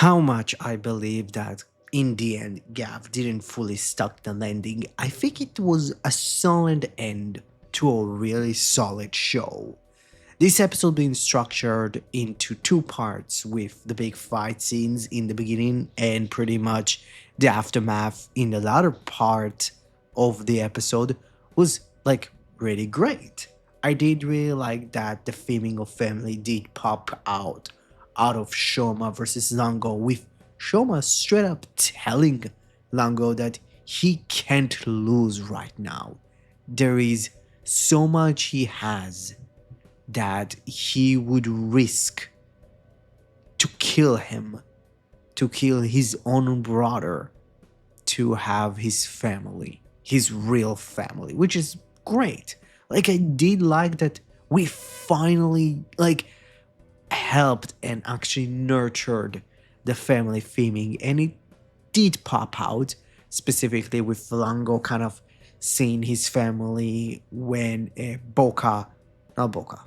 how much I believe that in the end Gav didn't fully stuck the landing. I think it was a solid end to a really solid show. This episode being structured into two parts with the big fight scenes in the beginning and pretty much the aftermath in the latter part of the episode was like really great. I did really like that the theming of family did pop out of Shoma versus Lango, with Shoma straight up telling Lango that he can't lose right now. There is so much he has that he would risk to kill him, to kill his own brother, to have his family, his real family, which is great. Like I did like that we finally helped and actually nurtured the family theming, and it did pop out specifically with Lango kind of seeing his family when not Boca,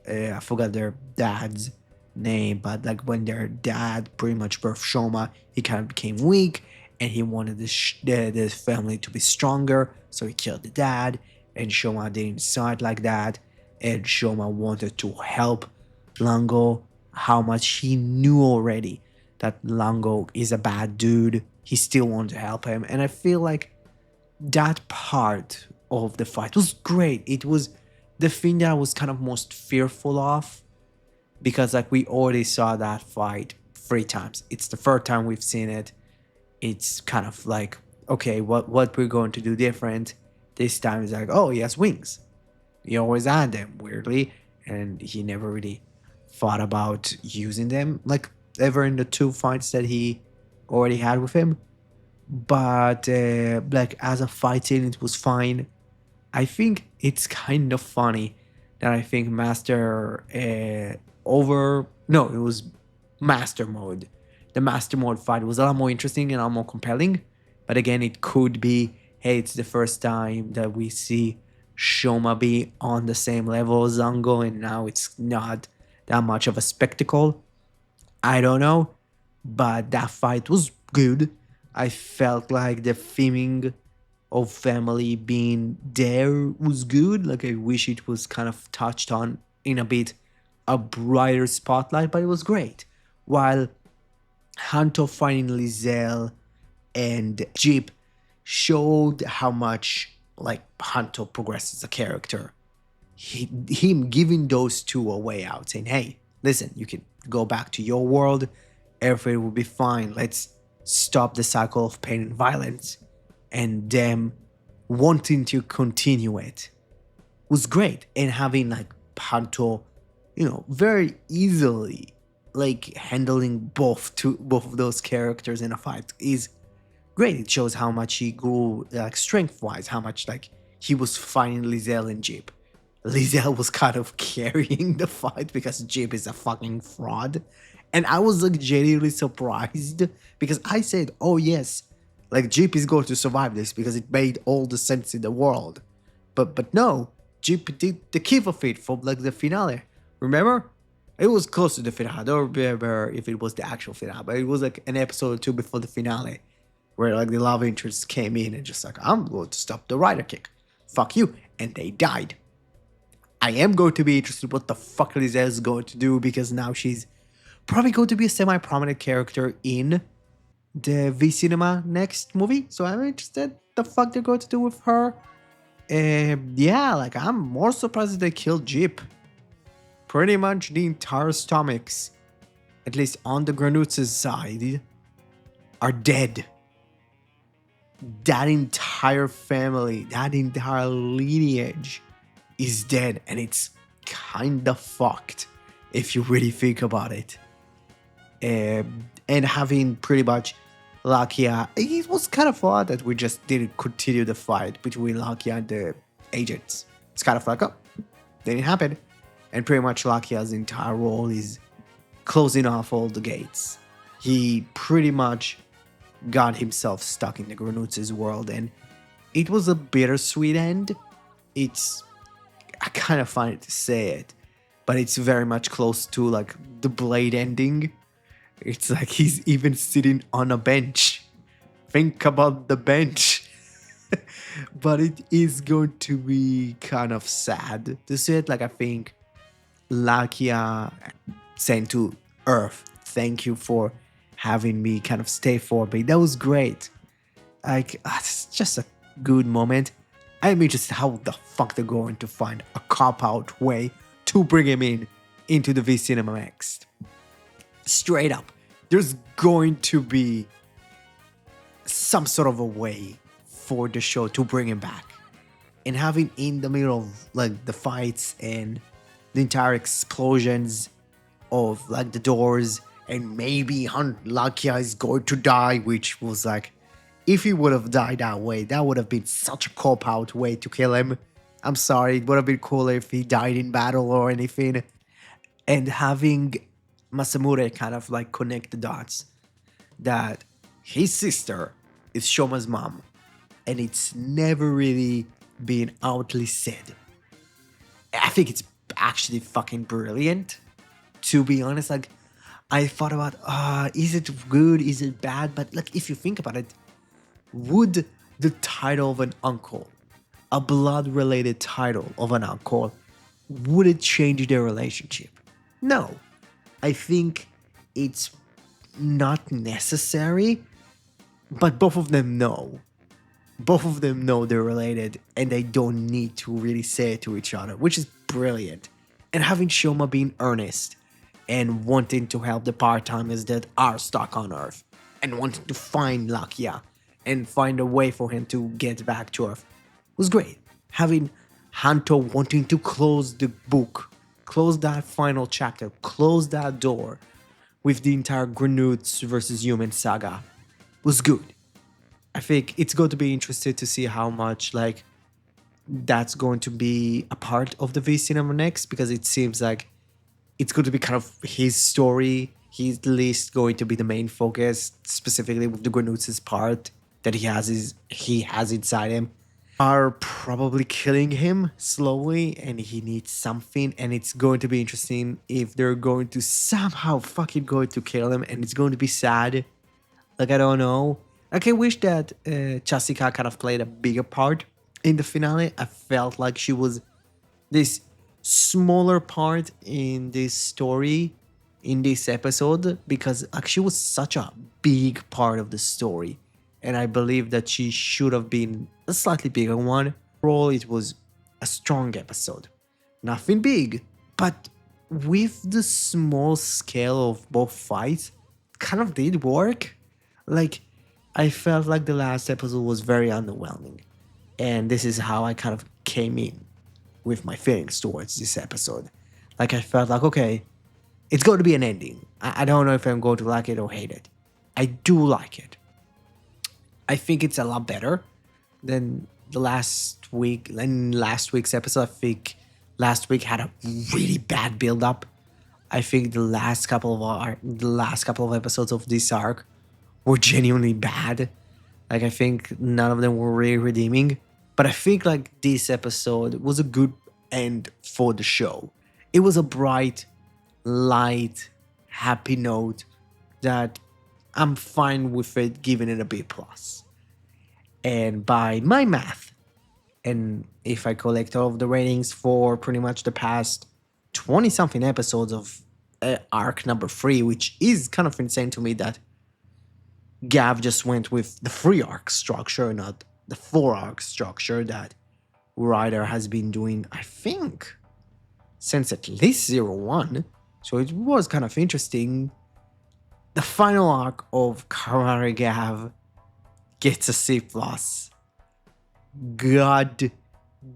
I forgot their dad's name, but like when their dad pretty much birthed Shoma, he kind of became weak and he wanted the family to be stronger, so he killed the dad. And Shoma didn't decide like that, and Shoma wanted to help Lango. How much he knew already that Lango is a bad dude, he still wanted to help him, and I feel like that part of the fight was great. It was the thing that I was kind of most fearful of, because like we already saw that fight three times. It's the third time we've seen it. It's kind of like, okay, what we're going to do different this time is like, oh, he has wings. He always had them weirdly, and he never really thought about using them like ever in the two fights that he already had with him. But like as a fight scene, it was fine. I think it's kind of funny that I think Master over no, it was Master Mode. The Master Mode fight was a lot more interesting and a lot more compelling. But again, it could be, hey, it's the first time that we see Shoma be on the same level as Zango, and now it's not that much of a spectacle. I don't know, but that fight was good. I felt like the theming of family being there was good. Like I wish it was kind of touched on in a bit a brighter spotlight, but it was great. While Hanto finding Lizelle and Jeep showed how much like Hanto progressed as a character. Him giving those two a way out, saying, "Hey, listen, you can go back to your world. Everything will be fine. Let's stop the cycle of pain and violence," and them wanting to continue it was great. And having like Panto, very easily like handling both of those characters in a fight is great. It shows how much he grew like strength wise, how much like he was fighting Lizelle and Jeep. Lizelle was kind of carrying the fight because Jeep is a fucking fraud. And I was like genuinely surprised because I said, oh yes, like Jeep is going to survive this because it made all the sense in the world. But no, Jeep did the Kiva feat from like the finale. Remember? It was close to the finale. I don't remember if it was the actual finale, but it was like an episode or two before the finale where like the love interest came in and just like, I'm going to stop the rider kick. Fuck you. And they died. I am going to be interested what the fuck Lizelle is going to do, because now she's probably going to be a semi-prominent character in the V Cinema next movie. So I'm interested the fuck they're going to do with her. Yeah, like I'm more surprised that they killed Jeep. Pretty much the entire stomachs, at least on the Granutz's side, are dead. That entire family, that entire lineage is dead, and it's kind of fucked if you really think about it. And having pretty much Lakia, it was kind of odd that we just didn't continue the fight between Lakia and the agents. It's kind of like, oh, didn't happen. And pretty much Lakia's entire role is closing off all the gates. He pretty much got himself stuck in the Granutz's world, and it was a bittersweet end. I kind of find it to say it, but it's very much close to like the Blade ending. It's like he's even sitting on a bench. Think about the bench. But it is going to be kind of sad to see it. Like, I think Lakia saying to Earth, thank you for having me kind of stay for me. That was great. Like, it's just a good moment. I'm interested how the fuck they're going to find a cop out way to bring him into the V Cinema next. Straight up, there's going to be some sort of a way for the show to bring him back. And having in the middle of like the fights and the entire explosions of like the doors, and maybe Lakia is going to die, which was like, if he would have died that way, that would have been such a cop out way to kill him. I'm sorry, it would have been cooler if he died in battle or anything. And having Masamune kind of like connect the dots that his sister is Shoma's mom, and it's never really been outly said. I think it's actually fucking brilliant, to be honest. Like, I thought about, is it good, is it bad? But like, if you think about it, would the title of an uncle, a blood-related title of an uncle, would it change their relationship? No. I think it's not necessary, but both of them know. Both of them know they're related, and they don't need to really say it to each other, which is brilliant. And having Shoma being earnest and wanting to help the part-timers that are stuck on Earth, and wanting to find Lakia and find a way for him to get back to Earth was great. Having Hanto wanting to close the book, close that final chapter, close that door with the entire Grenouts versus Human saga was good. I think it's going to be interesting to see how much like that's going to be a part of the V Cinema next, because it seems like it's going to be kind of his story. He's at least going to be the main focus, specifically with the Grenouts' part that he has inside him. Are probably killing him slowly, and he needs something, and it's going to be interesting if they're going to somehow fucking going to kill him, and it's going to be sad. Like, I don't know. Like, I wish that Chasika kind of played a bigger part in the finale. I felt like she was this smaller part in this story, in this episode, because like she was such a big part of the story. And I believe that she should have been a slightly bigger one. Overall, it was a strong episode. Nothing big, but with the small scale of both fights, kind of did work. Like, I felt like the last episode was very underwhelming. And this is how I kind of came in with my feelings towards this episode. Like, I felt like, okay, it's going to be an ending. I don't know if I'm going to like it or hate it. I do like it. I think it's a lot better than the last week. In last week's episode, I think last week had a really bad build-up. I think the last couple of episodes of this arc were genuinely bad. Like, I think none of them were really redeeming. But I think like this episode was a good end for the show. It was a bright, light, happy note that I'm fine with it, giving it a B+. And by my math, and if I collect all of the ratings for pretty much the past 20-something episodes of arc number 3, which is kind of insane to me that Gavv just went with the 3 arc structure, not the 4 arc structure that writer has been doing, I think, since at least 01. So it was kind of interesting. The final arc of Karare Gavv gets a C+. God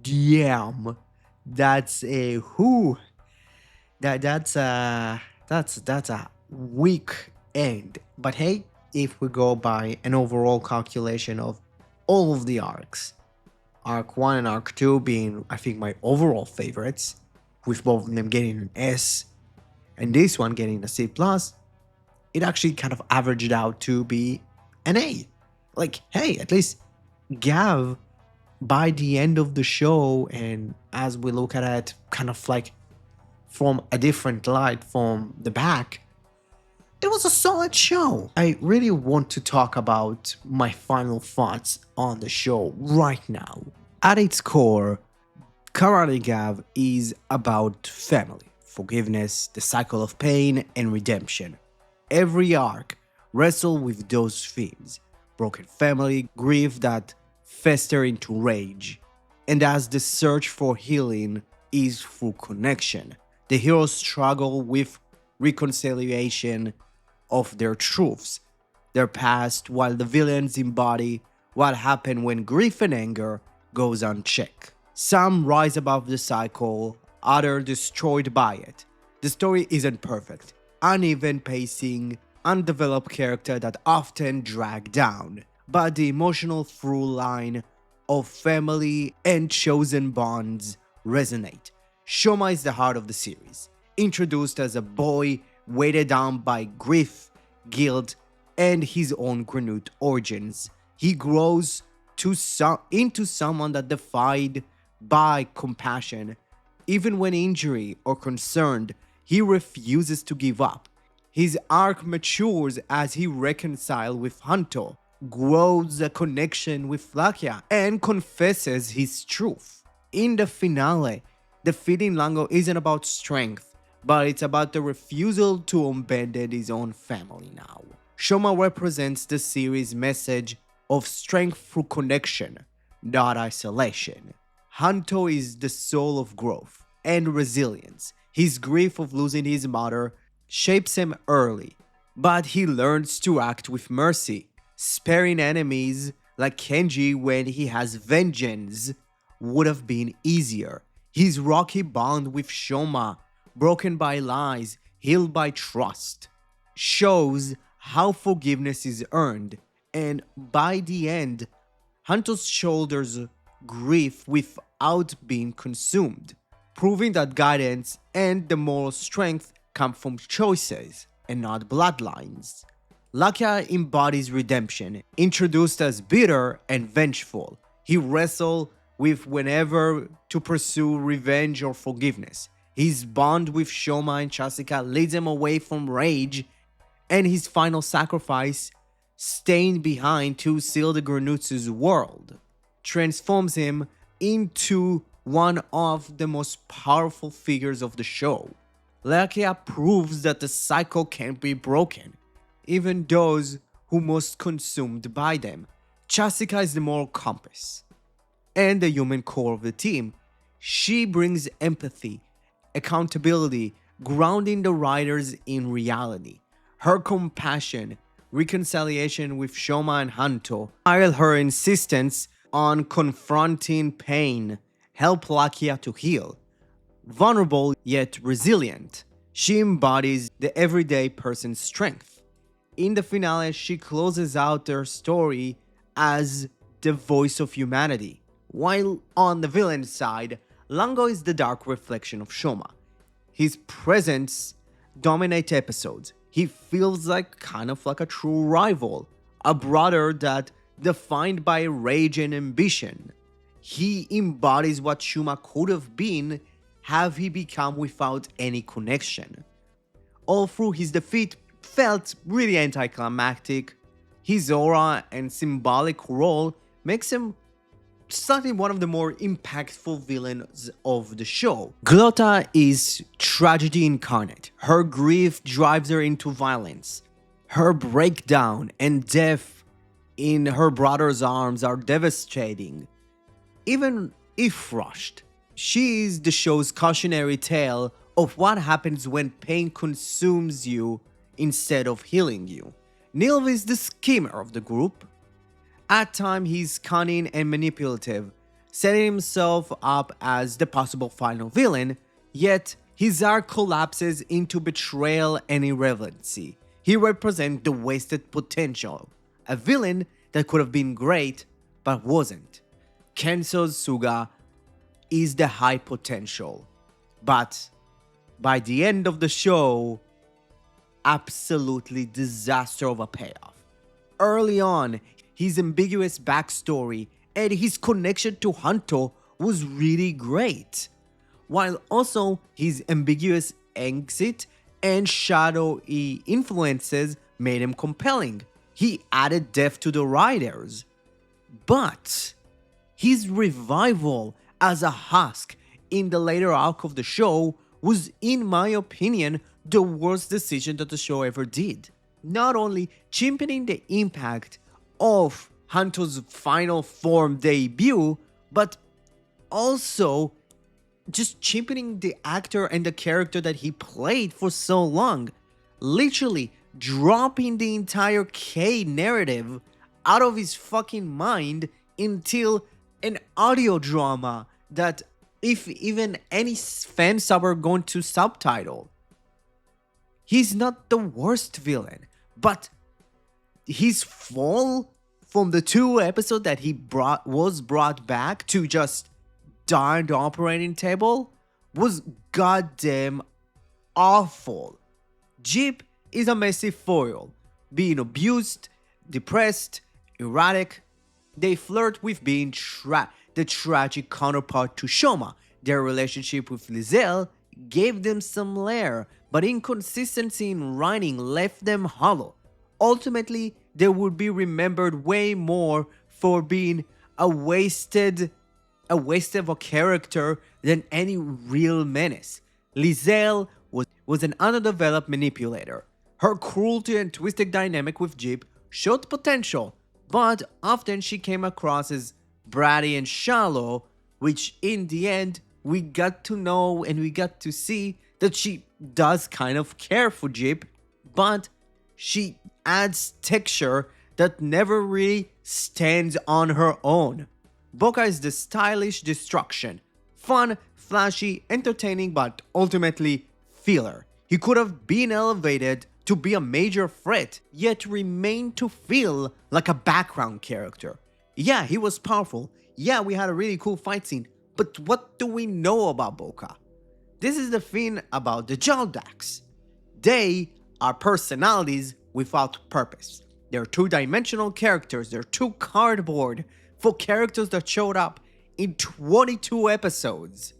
damn. That's a who. That's a weak end. But hey, if we go by an overall calculation of all of the arcs, Arc 1 and Arc 2 being, I think, my overall favorites, with both of them getting an S, and this one getting a C+, it actually kind of averaged out to be an A. Like, hey, at least Gavv, by the end of the show, and as we look at it kind of like from a different light from the back, It was a solid show. I really want to talk about my final thoughts on the show right now. At its core, Karate Gav is about family, forgiveness, the cycle of pain, and redemption. Every arc wrestle with those themes: broken family, grief that fester into rage. And as the search for healing is through connection, the heroes struggle with reconciliation of their truths, their past, while the villains embody what happened when grief and anger goes unchecked. Some rise above the cycle, others destroyed by it. The story isn't perfect. Uneven pacing, undeveloped character that often drag down. But the emotional through line of family and chosen bonds resonate. Shoma is the heart of the series. Introduced as a boy weighted down by grief, guilt, and his own Granute origins, he grows into someone that defied by compassion. Even when injured or concerned, he refuses to give up. His arc matures as he reconciles with Hanto, grows a connection with Lakia, and confesses his truth. In the finale, defeating Lango isn't about strength, but it's about the refusal to abandon his own family now. Shoma represents the series' message of strength through connection, not isolation. Hanto is the soul of growth and resilience. His grief of losing his mother shapes him early, but he learns to act with mercy, sparing enemies like Kenji when he has vengeance would have been easier. His rocky bond with Shoma, broken by lies, healed by trust, shows how forgiveness is earned, and by the end, Hanto's shoulders grief without being consumed, proving that guidance and the moral strength come from choices and not bloodlines. Lakia embodies redemption, introduced as bitter and vengeful. He wrestles with whenever to pursue revenge or forgiveness. His bond with Shoma and Chasika leads him away from rage, and his final sacrifice, staying behind to seal the Granutsu's world, transforms him into one of the most powerful figures of the show. Lakia proves that the cycle can't be broken, even those who most consumed by them. Chasika is the moral compass and the human core of the team. She brings empathy, accountability, grounding the riders in reality. Her compassion, reconciliation with Shoma and Hanto, while her insistence on confronting pain help Lakia to heal. Vulnerable yet resilient, she embodies the everyday person's strength. In the finale, she closes out her story as the voice of humanity, while on the villain side, Lango is the dark reflection of Shoma. His presence dominates episodes. He feels like kind of like a true rival, a brother that defined by rage and ambition. He embodies what Shuma could have been have he become without any connection. All through his defeat felt really anticlimactic. His aura and symbolic role makes him certainly one of the more impactful villains of the show. Glota is tragedy incarnate. Her grief drives her into violence. Her breakdown and death in her brother's arms are devastating, even if rushed. She is the show's cautionary tale of what happens when pain consumes you instead of healing you. Nilv is the schemer of the group. At times, he's cunning and manipulative, setting himself up as the possible final villain, yet his arc collapses into betrayal and irrelevancy. He represents the wasted potential, a villain that could have been great but wasn't. Kenso Suga is the high potential, but by the end of the show, absolutely disaster of a payoff. Early on, his ambiguous backstory and his connection to Hanto was really great, while also his ambiguous exit and shadowy influences made him compelling. He added depth to the writers. But his revival as a husk in the later arc of the show was, in my opinion, the worst decision that the show ever did. Not only cheapening the impact of Hanto's final form debut, but also just cheapening the actor and the character that he played for so long. Literally dropping the entire K narrative out of his fucking mind until an audio drama that if even any fan sub are going to subtitle. He's not the worst villain, but his fall from the 2 episodes that he was brought back to just die on the operating table was goddamn awful. Jeep is a messy foil, being abused, depressed, erratic. They flirt with being the tragic counterpart to Shoma. Their relationship with Lizelle gave them some lair, but inconsistency in writing left them hollow. Ultimately, they would be remembered way more for being a waste of a character than any real menace. Lizelle was an underdeveloped manipulator. Her cruelty and twisted dynamic with Jeep showed potential, but often she came across as bratty and shallow, which in the end we got to know and we got to see that she does kind of care for Jeep, but she adds texture that never really stands on her own. Boca is the stylish destruction. Fun, flashy, entertaining, but ultimately filler. He could have been elevated to be a major threat, yet remained to feel like a background character. Yeah, he was powerful. Yeah, we had a really cool fight scene. But what do we know about Boca? This is the thing about the Jaldaks. They are personalities without purpose. They're two-dimensional characters. They're too cardboard for characters that showed up in 22 episodes.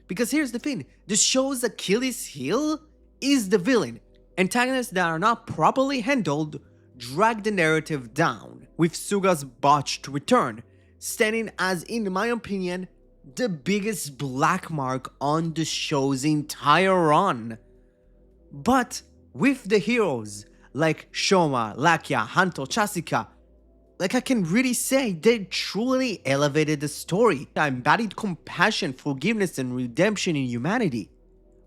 Because here's the thing, the show's Achilles heel is the villain. Antagonists that are not properly handled drag the narrative down, with Suga's botched return standing as, in my opinion, the biggest black mark on the show's entire run. But with the heroes like Shoma, Lakia, Hanto, Chasika, like I can really say they truly elevated the story. I embodied compassion, forgiveness, and redemption in humanity.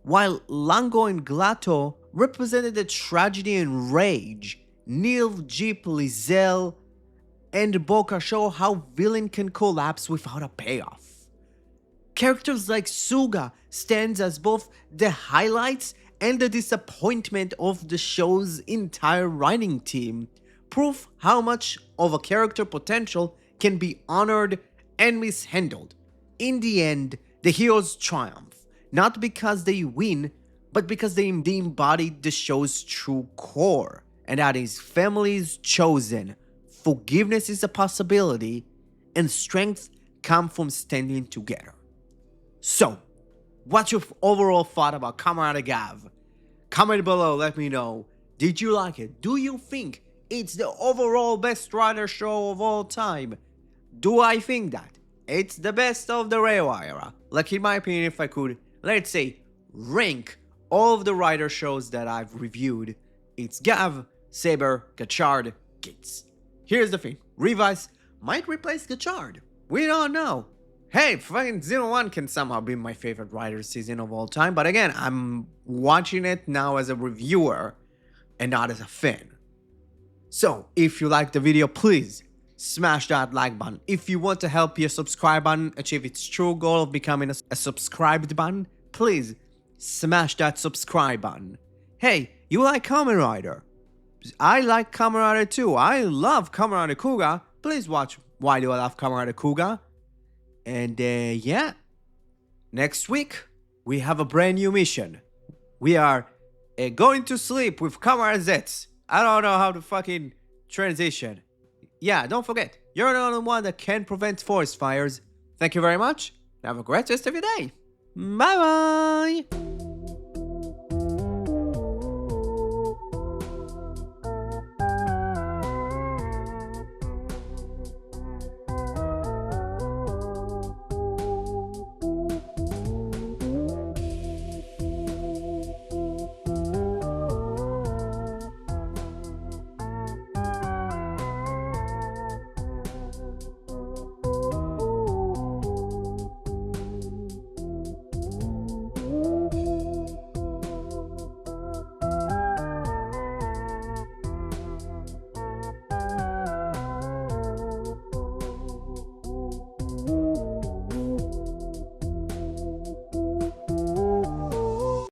While Lango and Glato represented the tragedy and rage, Nilv, Jeep, Lizelle, and Boca show how villain can collapse without a payoff. Characters like Suga stands as both the highlights and the disappointment of the show's entire writing team. Proof how much of a character potential can be honored and mishandled. In the end, the heroes triumph, not because they win, but because they embodied the show's true core, and that is families chosen, forgiveness is a possibility, and strength come from standing together. So, what's your overall thought about Kamen Gavv? Comment below, let me know. Did you like it? Do you think it's the overall best writer show of all time? Do I think that it's the best of the Reiwa era? Like in my opinion, if I could, let's say, rank all of the writer shows that I've reviewed, it's Gavv, Saber, Gachard, Gates. Here's the thing, Revice might replace Gachard. We don't know. Hey, fucking 01 can somehow be my favorite writer season of all time, but again, I'm watching it now as a reviewer and not as a fan. So, if you liked the video, please smash that like button. If you want to help your subscribe button achieve its true goal of becoming a subscribed button, please smash that subscribe button. Hey, you like Kamen Rider? I like Kamen Rider too. I love Kamen Rider Kuga. Please watch Why Do I Love Kamen Rider Kuga? And yeah, next week we have a brand new mission. We are going to sleep with Kamen Rider Zets. I don't know how to fucking transition. Yeah, don't forget, you're the only one that can prevent forest fires. Thank you very much. Have a great rest of your day. Bye bye.